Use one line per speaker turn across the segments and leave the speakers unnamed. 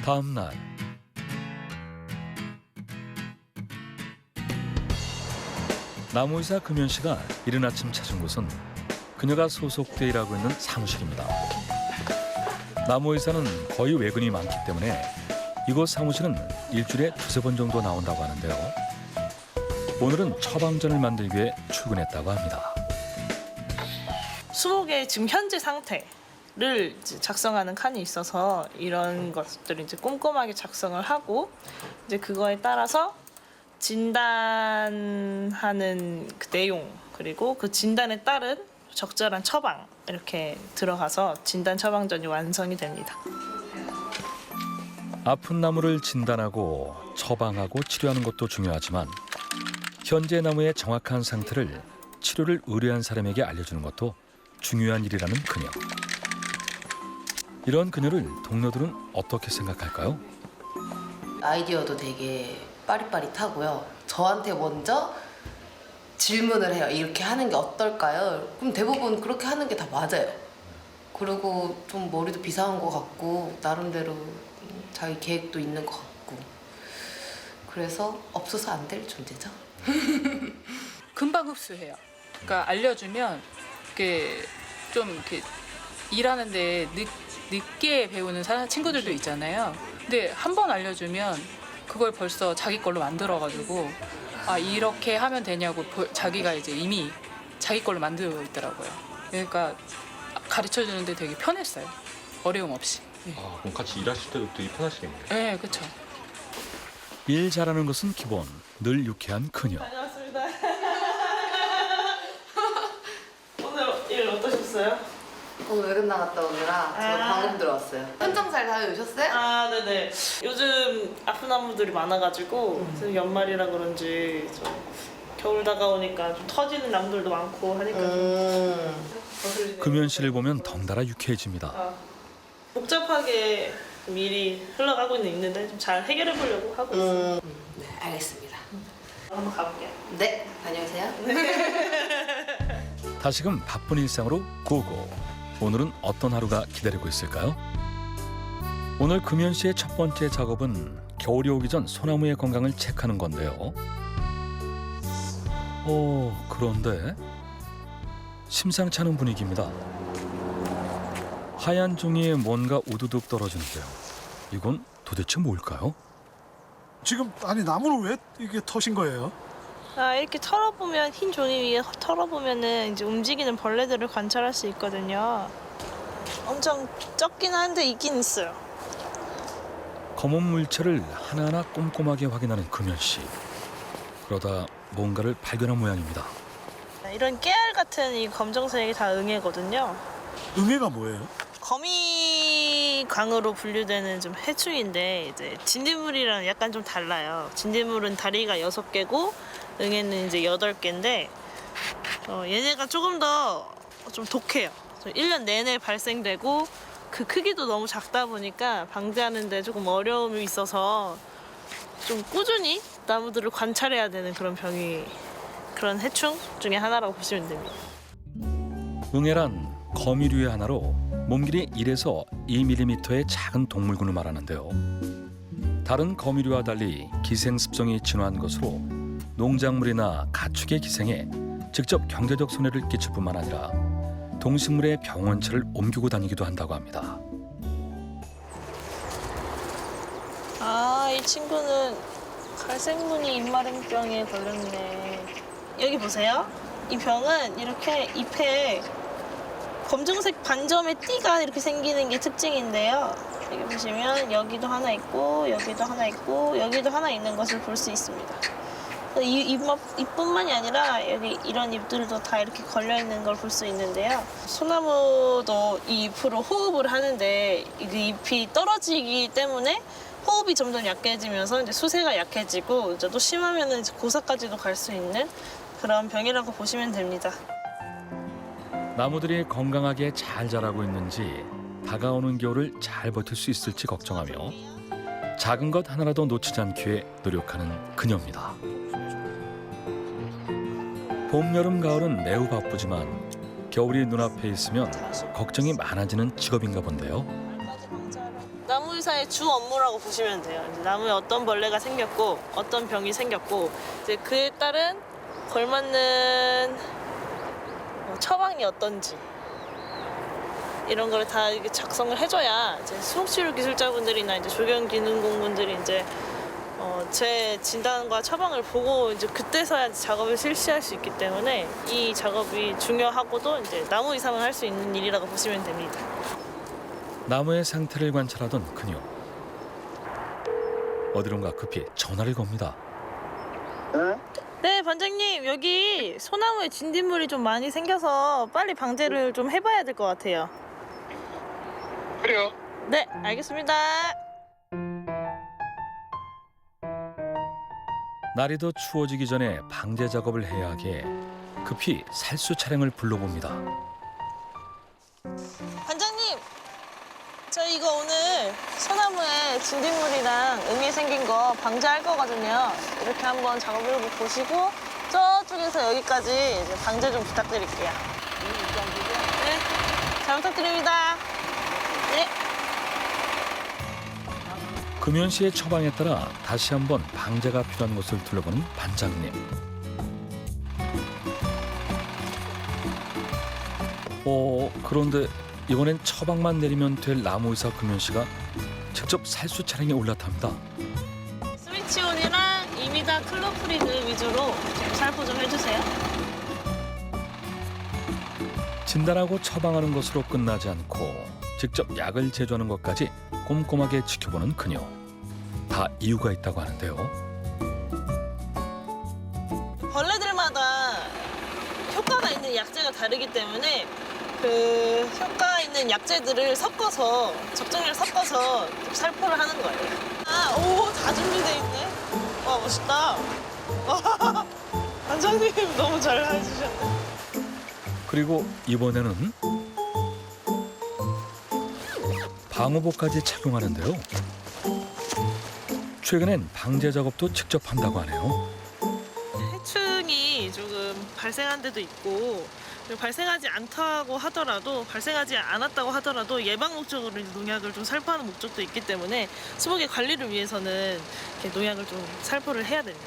다음 날 나무의사 금연 씨가 이른 아침 찾은 곳은 그녀가 소속돼 일하고 있는 사무실입니다. 나무의사는 거의 외근이 많기 때문에 이곳 사무실은 일주일에 두세 번 정도 나온다고 하는데요. 오늘은 처방전을 만들기 위해 출근했다고 합니다.
20개의 지금 현재 상태를 이제 작성하는 칸이 있어서 이런 것들을 이제 꼼꼼하게 작성을 하고 이제 그거에 따라서 진단하는 그 내용 그리고 그 진단에 따른 적절한 처방 이렇게 들어가서 진단 처방전이 완성이 됩니다.
아픈 나무를 진단하고 처방하고 치료하는 것도 중요하지만 현재 나무의 정확한 상태를 치료를 의뢰한 사람에게 알려주는 것도 중요한 일이라는 그녀. 이런 그녀를 동료들은 어떻게 생각할까요?
아이디어도 되게 빠릿빠릿하고요. 저한테 먼저 질문을 해요. 이렇게 하는 게 어떨까요? 그럼 대부분 그렇게 하는 게 다 맞아요. 그리고 좀 머리도 비상한 것 같고 나름대로 자기 계획도 있는 것 같고 그래서 없어서 안 될 존재죠.
금방 흡수해요. 그러니까 알려주면 이렇게 좀 이렇게 일하는데 늦게 배우는 친구들도 있잖아요. 근데 한 번 알려주면 그걸 벌써 자기 걸로 만들어가지고 아 이렇게 하면 되냐고 자기가 이제 이미 자기 걸로 만들고 있더라고요. 그러니까 가르쳐 주는데 되게 편했어요. 어려움 없이. 네.
아, 그럼 같이 일하실 때도 되게 편하시겠네요.
네, 그렇죠.
일 잘하는 것은 기본, 늘 유쾌한 그녀.
다녀왔습니다. 오늘 일 어떠셨어요?
오늘 외근 나갔다 오느라 저 방금 들어왔어요. 현장 잘 다녀오셨어요?
아, 네네. 요즘 아픈 나무들이 많아가지고 그래서 연말이라 그런지 좀 겨울 다가오니까 좀 터지는 나무들도 많고 하니까 거슬리네요.
금연 씨를 보면 덩달아 유쾌해집니다.
아, 복잡하게 좀 일이 흘러가고 있는데 좀 잘 해결해 보려고 하고 있어요.
네, 알겠습니다.
한번 가볼게요.
네, 다녀오세요.
다시금 바쁜 일상으로 고고. 오늘은 어떤 하루가 기다리고 있을까요? 오늘 금연 씨의 첫 번째 작업은 겨울이 오기 전 소나무의 건강을 체크하는 건데요. 그런데 심상치 않은 분위기입니다. 하얀 종이에 뭔가 우두둑 떨어지는데요. 이건 도대체 뭘까요?
지금 아니 나무를 왜 이게 터신 거예요?
아, 이렇게 털어보면 흰 종이 위에 털어보면은 이제 움직이는 벌레들을 관찰할 수 있거든요. 엄청 적긴 한데 있긴 있어요.
검은 물체를 하나하나 꼼꼼하게 확인하는 금연 씨. 그러다 뭔가를 발견한 모양입니다.
이런 깨알 같은 이 검정색이 다 응애거든요.
응애가 뭐예요?
거미광으로 분류되는 좀 해충인데 이제 진딧물이랑 약간 좀 달라요. 진딧물은 다리가 6개고 응애는 이제 8개인데 얘네가 조금 더 좀 독해요. 1년 내내 발생되고 그 크기도 너무 작다 보니까 방제하는 데 조금 어려움이 있어서 좀 꾸준히 나무들을 관찰해야 되는 그런 해충 중에 하나라고 보시면 됩니다.
응애란 거미류의 하나로 몸길이 1에서 2mm의 작은 동물군을 말하는데요. 다른 거미류와 달리 기생 습성이 진화한 것으로 농작물이나 가축의 기생에 직접 경제적 손해를 끼칠 뿐만 아니라 동식물의 병원체를 옮기고 다니기도 한다고 합니다.
아, 이 친구는 갈색무늬 입마름병에 걸렸네. 여기 보세요. 이 병은 이렇게 잎에 검정색 반점의 띠가 이렇게 생기는 게 특징인데요. 여기 보시면 여기도 하나 있고 여기도 하나 있고 여기도 하나 있는 것을 볼 수 있습니다. 이 잎뿐만이 아니라 여기 이런 잎들도 다 이렇게 걸려 있는 걸 볼 수 있는데요. 소나무도 이 잎으로 호흡을 하는데 이 잎이 떨어지기 때문에 호흡이 점점 약해지면서 이제 수세가 약해지고 이제 또 심하면은 이제 고사까지도 갈 수 있는 그런 병이라고 보시면 됩니다.
나무들이 건강하게 잘 자라고 있는지 다가오는 겨울을 잘 버틸 수 있을지 걱정하며 작은 것 하나라도 놓치지 않기 위해 노력하는 그녀입니다. 봄, 여름, 가을은 매우 바쁘지만 겨울이 눈앞에 있으면 걱정이 많아지는 직업인가 본데요.
나무의사의 주 업무라고 보시면 돼요. 이제 나무에 어떤 벌레가 생겼고 어떤 병이 생겼고 이제 그에 따른 걸맞는 처방이 어떤지 이런 걸 다 작성을 해줘야 이제 수목치료 기술자분들이나 이제 조경기능공분들이 이제 제 진단과 처방을 보고 이제 그때서야 작업을 실시할 수 있기 때문에 이 작업이 중요하고도 이제 나무 이상을 할 수 있는 일이라고 보시면 됩니다.
나무의 상태를 관찰하던 그녀. 어디론가 급히 전화를 겁니다.
네, 반장님 여기 소나무에 진딧물이 좀 많이 생겨서 빨리 방제를 좀 해봐야 될 것 같아요.
그래요.
네, 알겠습니다.
날이 더 추워지기 전에 방제 작업을 해야 하기에 급히 살수 차량을 불러봅니다.
반장님, 저희 이거 오늘 소나무에 진딧물이랑 응이 생긴 거 방제할 거거든요. 이렇게 한번 작업을 보시고 저쪽에서 여기까지 이제 방제 좀 부탁드릴게요. 네, 잘 부탁드립니다. 네.
금연 씨의 처방에 따라 다시 한번 방제가 필요한 곳을 둘러보는 반장님. 그런데 이번엔 처방만 내리면 될 나무의사 금연 씨가 직접 살수 차량에 올라탑니다.
스위치온이랑 이미다 클로프리드 위주로 좀 살포 좀 해주세요.
진단하고 처방하는 것으로 끝나지 않고 직접 약을 제조하는 것까지 꼼꼼하게 지켜보는 그녀. 다 이유가 있다고 하는데요.
벌레들마다 효과가 있는 약재가 다르기 때문에 그 효과 있는 약재들을 섞어서 적정량 섞어서 살포를 하는 거예요. 다 준비돼 있네. 와, 멋있다. 와, 반장님 너무 잘 해주셨네.
그리고 이번에는 방호복까지 착용하는데요. 최근엔 방제 작업도 직접 한다고 하네요.
해충이 조금 발생한 데도 있고 그리고 발생하지 않다고 하더라도 발생하지 않았다고 하더라도 예방 목적으로 농약을 좀 살포하는 목적도 있기 때문에 수목의 관리를 위해서는 이렇게 농약을 좀 살포를 해야 됩니다.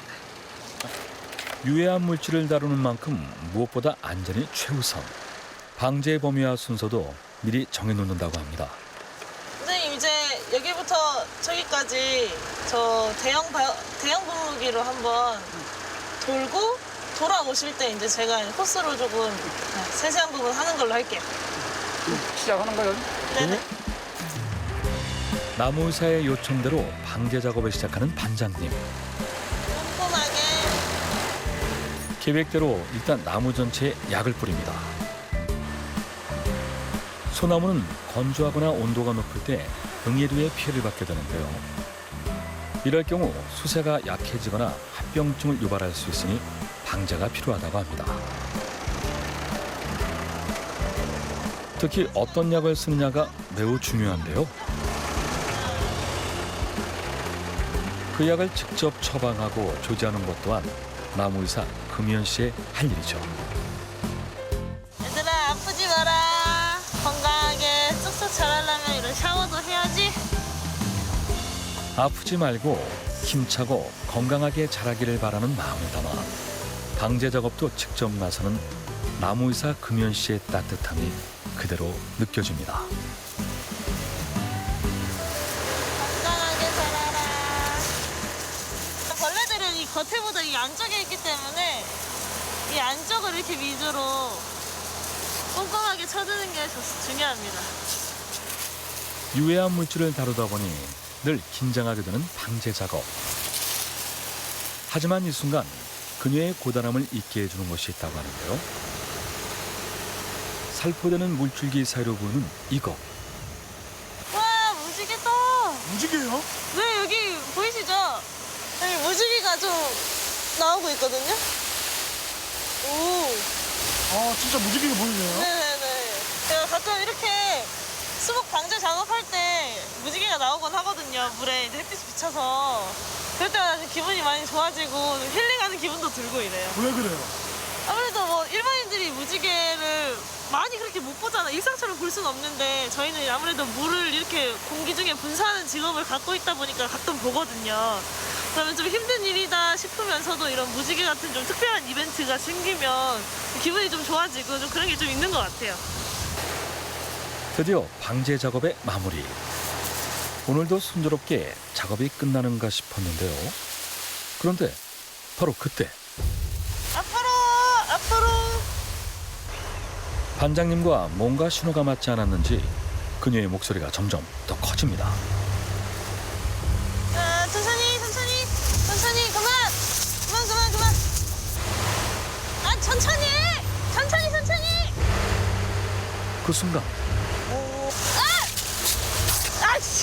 유해한 물질을 다루는 만큼 무엇보다 안전이 최우선. 방제 범위와 순서도 미리 정해놓는다고 합니다.
선생님 이제 여기부터 저기까지 저 대형 분무기로 한번 돌고 돌아오실 때 이제 제가 코스로 조금 세세한 부분 하는 걸로 할게요.
시작하는 거예요?
네네.
나무의사의 요청대로 방제 작업을 시작하는 반장님.
꼼꼼하게.
계획대로 일단 나무 전체에 약을 뿌립니다. 소나무는 건조하거나 온도가 높을 때 응애류의 피해를 받게 되는데요. 이럴 경우 수세가 약해지거나 합병증을 유발할 수 있으니 방제가 필요하다고 합니다. 특히 어떤 약을 쓰느냐가 매우 중요한데요. 그 약을 직접 처방하고 조제하는 것 또한 나무의사 금연 씨의 할 일이죠.
얘들아 아프지 마라. 건강하게 쑥쑥 자라려면 이런 샤워도 해야지.
아프지 말고 힘차고 건강하게 자라기를 바라는 마음을 담아 방제 작업도 직접 나서는 나무의사 금연 씨의 따뜻함이 그대로 느껴집니다.
건강하게 자라라. 벌레들은 이 겉에보다 이 안쪽에 있기 때문에 이 안쪽을 이렇게 위주로 꼼꼼하게 쳐주는 게 중요합니다.
유해한 물질을 다루다 보니 늘 긴장하게 되는 방제 작업. 하지만 이 순간 그녀의 고단함을 잊게 해주는 것이 있다고 하는데요. 살포되는 물줄기 사이로 보이는 이것.
와, 무지개다.
무지개요?
네, 여기 보이시죠? 여기 무지개가 좀 나오고 있거든요. 오,
진짜 무지개가 보이네요.
네네네. 제가 가끔 이렇게 수목 방제 작업할 때 무지개가 나오곤 하거든요. 물에 이제 햇빛이 비쳐서. 그럴 때마다 기분이 많이 좋아지고 힐링하는 기분도 들고 이래요.
왜 그래요?
아무래도 뭐 일반인들이 사람들이 무지개를 많이 그렇게 못 보잖아. 일상처럼 볼 수는 없는데 저희는 아무래도 물을 이렇게 공기 중에 분사하는 직업을 갖고 있다 보니까 가끔 보거든요. 그러면 좀 힘든 일이다 싶으면서도 이런 무지개 같은 좀 특별한 이벤트가 생기면 기분이 좀 좋아지고 좀 그런 게 좀 있는 것 같아요.
드디어 방제 작업의 마무리. 오늘도 순조롭게 작업이 끝나는가 싶었는데요. 그런데 바로 그때
앞으로.
반장님과 뭔가 신호가 맞지 않았는지 그녀의 목소리가 점점 더 커집니다.
천천히 그만. 아 천천히.
그 순간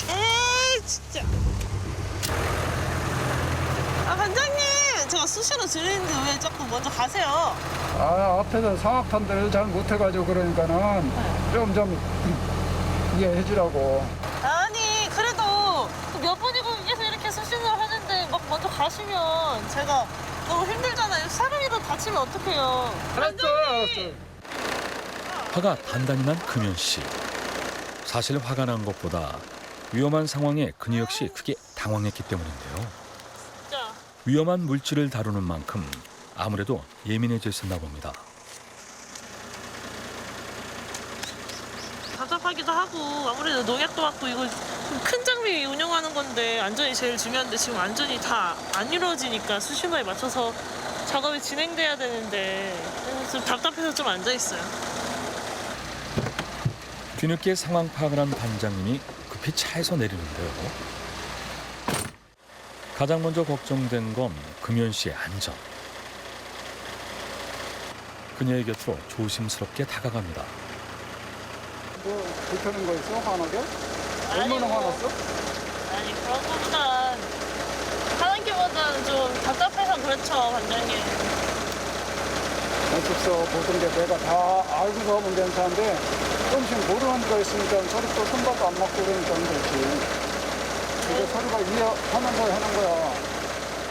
에이 진짜. 아 반장님, 제가 수시로 들리는데 왜 자꾸 먼저 가세요?
아, 앞에서 상악탄들을 잘 못해가지고 그러니까는 좀 이해해 주라고.
아니 그래도 몇 번이고 위해서 이렇게 수신을 하는데 막 먼저 가시면 제가 너무 힘들잖아요. 사람이라도 다치면 어떡해요.
알았어.
화가 단단히 난 금연 씨. 사실 화가 난 것보다 위험한 상황에 그녀 역시 크게 당황했기 때문인데요.
진짜.
위험한 물질을 다루는 만큼 아무래도 예민해져 있었나 봅니다.
답답하기도 하고 아무래도 농약도 맞고 이거 좀 큰 장비 운영하는 건데 안전이 제일 중요한데 지금 안전이 다 안 이루어지니까 수신호에 맞춰서 작업이 진행돼야 되는데 그래서 좀 답답해서 좀 앉아 있어요.
뒤늦게 상황 파악을 한 반장님이 급히 차에서 내리는데요. 가장 먼저 걱정된 건 금연 씨의 안전. 그녀의 곁으로 조심스럽게 다가갑니다.
뭐 불편한 거 있어? 화나게?
아니,
얼마나
뭐.
화났어?
아니 그런 거보단 하는 게보다는 좀 답답해서 그렇죠 반장님.
연습서 모든 게 내가 다 알고서 하면 괜찮은데 조금씩 모르는 거 있으니까 서로 또 손발도 안 맞고 그러니까 그렇지. 이게 서로가 이해하면서 하는 거야.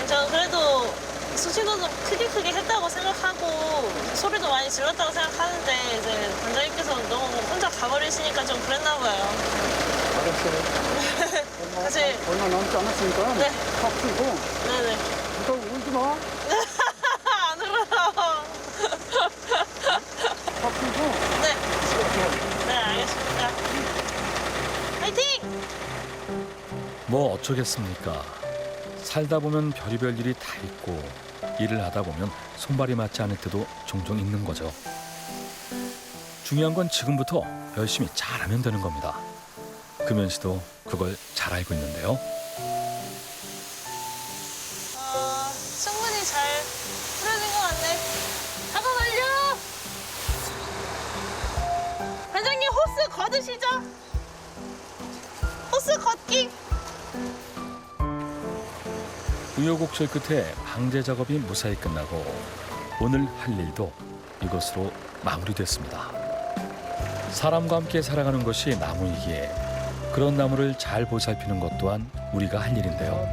저는 그래도 수신호도 크게 했다고 생각하고 소리도 많이 질렀다고 생각하는데 이제 반장님께서 너무 혼자 가버리시니까 좀 그랬나 봐요.
알았어.
사실
얼마 남지 않았으니까
네.
팍 풀고
네네.
일단 울지 마.
안 울어요.
팍 풀고.
네. 네 알겠습니다. 파이팅!
뭐 어쩌겠습니까? 살다 보면 별의별 일이 다 있고 일을 하다 보면 손발이 맞지 않을 때도 종종 있는 거죠. 중요한 건 지금부터 열심히 잘하면 되는 겁니다. 금연 씨도 그걸 잘 알고 있는데요.
충분히 잘 풀어진 것 같네. 잡아 걸려! 반장님 호스 걷으시죠? 호스 걷기!
우여곡절 끝에 방제 작업이 무사히 끝나고 오늘 할 일도 이것으로 마무리됐습니다. 사람과 함께 살아가는 것이 나무이기에 그런 나무를 잘 보살피는 것 또한 우리가 할 일인데요.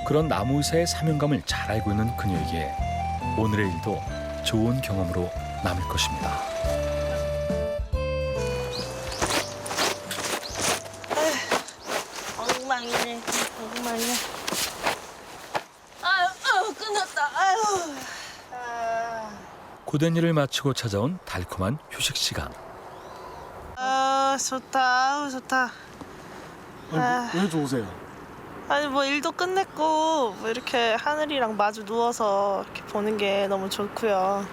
그런 나무의사의 사명감을 잘 알고 있는 그녀에게 오늘의 일도 좋은 경험으로 남을 것입니다.
엉망이네. 엉망이네. 아유, 끝났다. 아유.
고된 일을 마치고 찾아온 달콤한 휴식 시간.
아, 좋다. 아우, 좋다.
왜 좋으세요?
아니 뭐 일도 끝냈고 뭐 이렇게 하늘이랑 마주 누워서 이렇게 보는 게 너무 좋고요.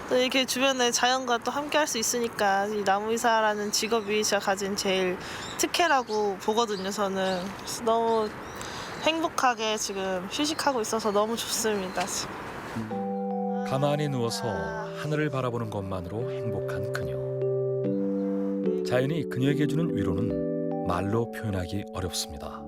또 이렇게 주변에 자연과 또 함께 할 수 있으니까 이 나무의사라는 직업이 제가 가진 제일 특혜라고 보거든요. 저는 그래서 너무 행복하게 지금 휴식하고 있어서 너무 좋습니다. 지금.
가만히 누워서 하늘을 바라보는 것만으로 행복한 그녀. 자연이 그녀에게 주는 위로는 말로 표현하기 어렵습니다.